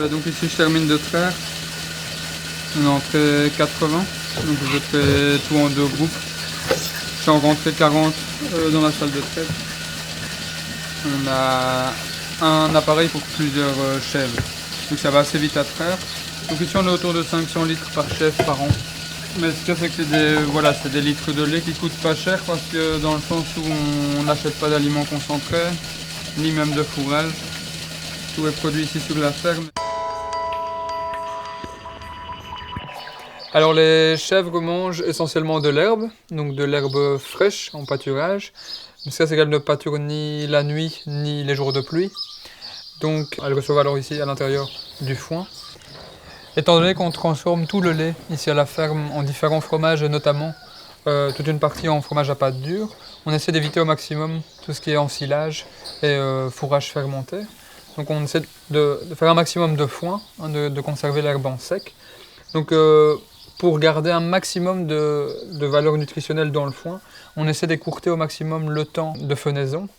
Donc ici je termine de traire. On est entré 80, donc je fais tout en 2 groupes. Je suis en rentrée 40 dans la salle de traite. On a un appareil pour plusieurs chèvres, donc ça va assez vite à traire. Donc ici on est autour de 500 litres par chèvre par an. Mais ce que c'est que c'est des litres de lait qui coûtent pas cher parce que dans le sens où on n'achète pas d'aliments concentrés, ni même de fourrage. Tout est produit ici sur la ferme. Alors les chèvres mangent essentiellement de l'herbe, donc de l'herbe fraîche en pâturage. Mais ça c'est qu'elles ne pâturent ni la nuit ni les jours de pluie. Donc elles reçoivent alors ici à l'intérieur du foin. Étant donné qu'on transforme tout le lait ici à la ferme en différents fromages et notamment toute une partie en fromage à pâte dure, on essaie d'éviter au maximum tout ce qui est ensilage et fourrage fermenté. Donc on essaie de faire un maximum de foin, hein, de conserver l'herbe en sec. Donc pour garder un maximum de valeur nutritionnelle dans le foin, on essaie d'écourter au maximum le temps de fenaison.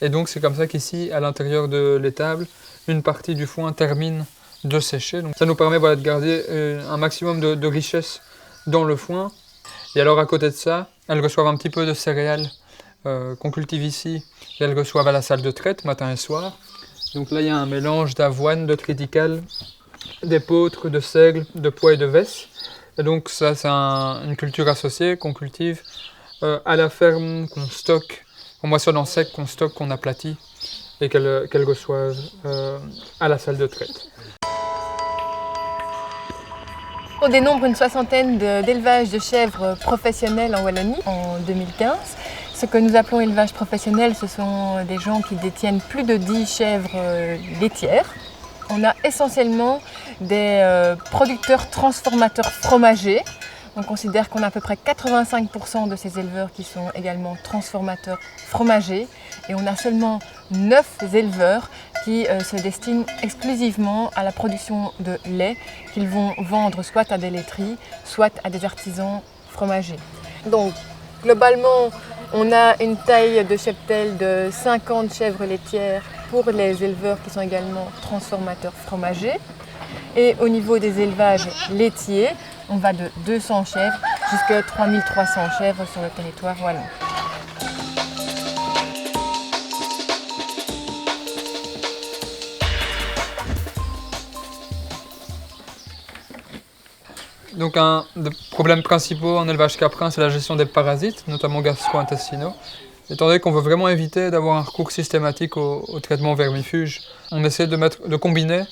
Et donc c'est comme ça qu'ici, à l'intérieur de l'étable, une partie du foin termine de sécher. Donc ça nous permet de garder un maximum de richesse dans le foin. Et alors à côté de ça, elles reçoivent un petit peu de céréales qu'on cultive ici. Et elles reçoivent à la salle de traite, matin et soir. Donc là il y a un mélange d'avoine, de triticale, d'épeautre, de seigle, de pois et de vesse. Et donc ça c'est une culture associée qu'on cultive à la ferme, qu'on stocke, qu'on moissonne en sec, qu'on stocke, qu'on aplatit et qu'elles reçoivent à la salle de traite. On dénombre une soixantaine d'élevages de chèvres professionnels en Wallonie en 2015. Ce que nous appelons élevage professionnel, ce sont des gens qui détiennent plus de 10 chèvres laitières. On a essentiellement des producteurs transformateurs fromagers. On considère qu'on a à peu près 85% de ces éleveurs qui sont également transformateurs fromagers. Et on a seulement 9 éleveurs qui se destinent exclusivement à la production de lait qu'ils vont vendre soit à des laiteries, soit à des artisans fromagers. Donc globalement, on a une taille de cheptel de 50 chèvres laitières pour les éleveurs qui sont également transformateurs fromagers. Et au niveau des élevages laitiers, on va de 200 chèvres jusqu'à 3300 chèvres sur le territoire wallon. Donc un des problèmes principaux en élevage caprin, c'est la gestion des parasites, notamment gastro-intestinaux. Étant donné qu'on veut vraiment éviter d'avoir un recours systématique au traitement vermifuge, on essaie de combiner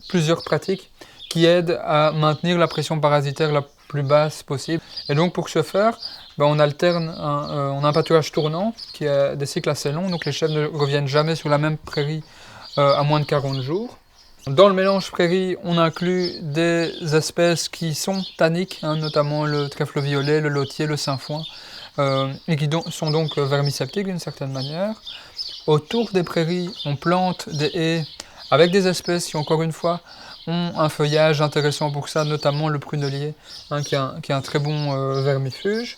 plusieurs pratiques qui aident à maintenir la pression parasitaire la plus basse possible. Et donc pour ce faire, on alterne, on a un pâturage tournant qui a des cycles assez longs, donc les chèvres ne reviennent jamais sur la même prairie à moins de 40 jours. Dans le mélange prairie, on inclut des espèces qui sont tanniques, hein, notamment le trèfle violet, le lotier, le sainfoin, et qui sont donc vermicaptiques d'une certaine manière. Autour des prairies, on plante des haies avec des espèces qui, encore une fois, ont un feuillage intéressant pour ça, notamment le prunelier, hein, qui est un très bon vermifuge.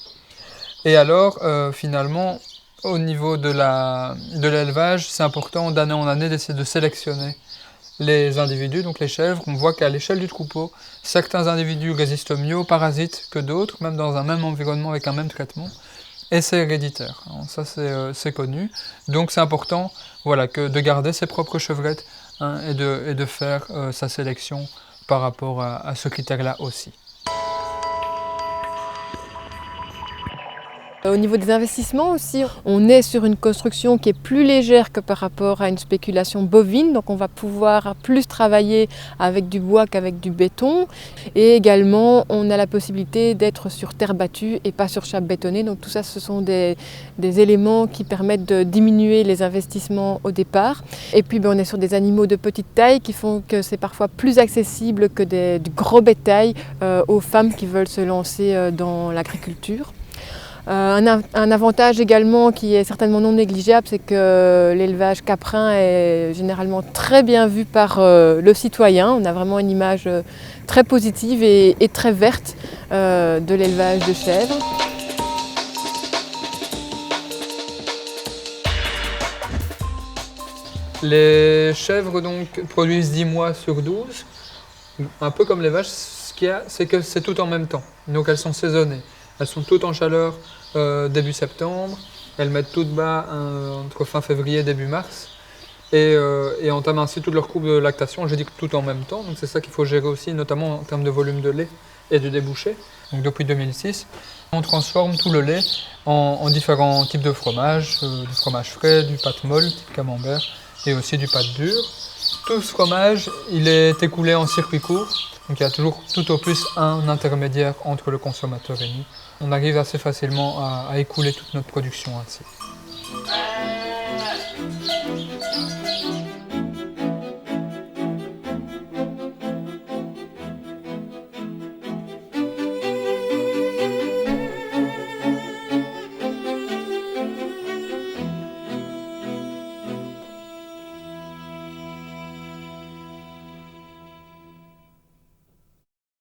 Et alors, finalement, au niveau de l'élevage, c'est important d'année en année d'essayer de sélectionner les individus, donc les chèvres. On voit qu'à l'échelle du troupeau, certains individus résistent mieux aux parasites que d'autres, même dans un même environnement avec un même traitement. Et c'est héréditaire, alors ça c'est connu. Donc c'est important de garder ses propres chevrettes, hein, et de faire sa sélection par rapport à ce critère-là aussi. Au niveau des investissements aussi, on est sur une construction qui est plus légère que par rapport à une spéculation bovine, donc on va pouvoir plus travailler avec du bois qu'avec du béton. Et également, on a la possibilité d'être sur terre battue et pas sur chape bétonnée. Donc tout ça, ce sont des éléments qui permettent de diminuer les investissements au départ. Et puis on est sur des animaux de petite taille qui font que c'est parfois plus accessible que du gros bétail aux femmes qui veulent se lancer dans l'agriculture. Un avantage également qui est certainement non négligeable, c'est que l'élevage caprin est généralement très bien vu par le citoyen. On a vraiment une image très positive et très verte de l'élevage de chèvres. Les chèvres donc produisent 10 mois sur 12. Un peu comme les vaches, ce qu'il y a, c'est que c'est tout en même temps. Donc elles sont saisonnées. Elles sont toutes en chaleur début septembre. Elles mettent toutes bas entre fin février et début mars. Et entament ainsi toute leur courbe de lactation, j'ai dit que tout en même temps, donc c'est ça qu'il faut gérer aussi, notamment en termes de volume de lait et de débouché. Donc depuis 2006, on transforme tout le lait en différents types de fromages, du fromage frais, du pâte molle, type camembert, et aussi du pâte dur. Tout ce fromage, il est écoulé en circuit court, donc il y a toujours tout au plus un intermédiaire entre le consommateur et nous. On arrive assez facilement à écouler toute notre production ainsi.